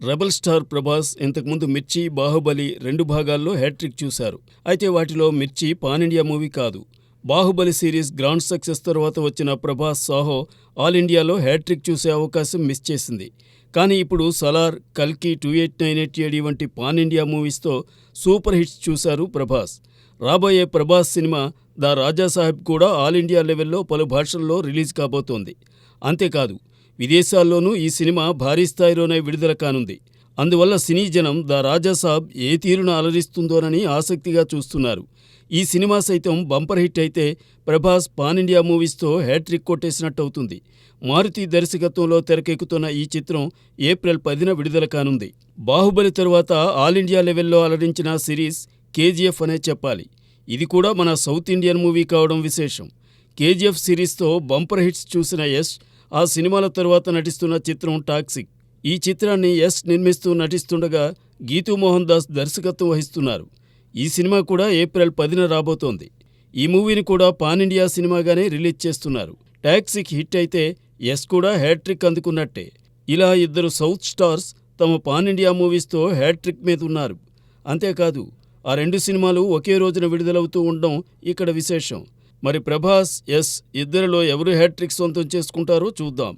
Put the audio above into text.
Rebel star Prabhas ఇంతకుముందు 'మిర్చి', 'బాహుబలి' 2 భాగాల్లో హ్యాట్రిక్ చూశారు. అయితే వాటిలో 'మిర్చి' పాన్ ఇండియా మూవీ కాదు. 'బాహుబలి' సిరీస్ గ్రాండ్ సక్సెస్ తర్వాత వచ్చిన ప్రభాస్ 'సాహో' ఆల్ ఇండియాలో హ్యాట్రిక్ చూసే అవకాశం మిస్ చేసింది. కానీ ఇప్పుడు 'సలార్', 'కల్కి', 2898 AD వంటి పాన్ ఇండియా మూవీస్తో సూపర్ హిట్స్ చూశారు ప్రభాస్. రాబోయే ప్రభాస్ సినిమా 'ద రాజాసాహెబ్' కూడా ఆల్ ఇండియా లెవెల్లో పలు భాషల్లో రిలీజ్ కాబోతోంది. అంతేకాదు విదేశాల్లోనూ ఈ సినిమా భారీ స్థాయిలోనే విడుదల కానుంది. అందువల్ల సినీ జనం 'ద రాజాసాబ్' ఏ తీరున అలరిస్తుందోనని ఆసక్తిగా చూస్తున్నారు. ఈ సినిమా సైతం బంపర్ హిట్ అయితే ప్రభాస్ పాన్ ఇండియా మూవీస్తో హ్యాట్రిక్ కొట్టేసినట్టవుతుంది. మారుతి దర్శకత్వంలో తెరకెక్కుతున్న ఈ చిత్రం ఏప్రిల్ 10న విడుదల కానుంది. 'బాహుబలి' తరువాత ఆల్ ఇండియా లెవెల్లో అలరించిన సిరీస్ 'కేజీఎఫ్' అనే చెప్పాలి. ఇది కూడా మన సౌత్ ఇండియన్ మూవీ కావడం విశేషం. 'కేజీఎఫ్' సిరీస్తో బంపర్ హిట్స్ చూసిన యశ్ ఆ సినిమాల తరువాత నటిస్తున్న చిత్రం 'టాక్సిక్'. ఈ చిత్రాన్ని యశ్ నిర్మిస్తూ నటిస్తుండగా గీతూ మోహన్ దాస్ దర్శకత్వం వహిస్తున్నారు. ఈ సినిమా కూడా ఏప్రిల్ 10న రాబోతోంది. ఈ మూవీని కూడా పాన్ ఇండియా సినిమాగానే రిలీజ్ చేస్తున్నారు. 'టాక్సిక్' హిట్ అయితే యశ్ కూడా హ్యాట్రిక్ అందుకున్నట్టే. ఇలా ఇద్దరు సౌత్ స్టార్స్ తమ పాన్ ఇండియా మూవీస్తో హ్యాట్రిక్ మీద ఉన్నారు. అంతేకాదు ఆ 2 సినిమాలు ఒకే రోజున విడుదలవుతూ ఉండడం ఇక్కడ విశేషం. మరి ప్రభాస్, యశ్ ఇద్దరిలో ఎవరు హ్యాట్రిక్ సొంతం చేసుకుంటారో చూద్దాం.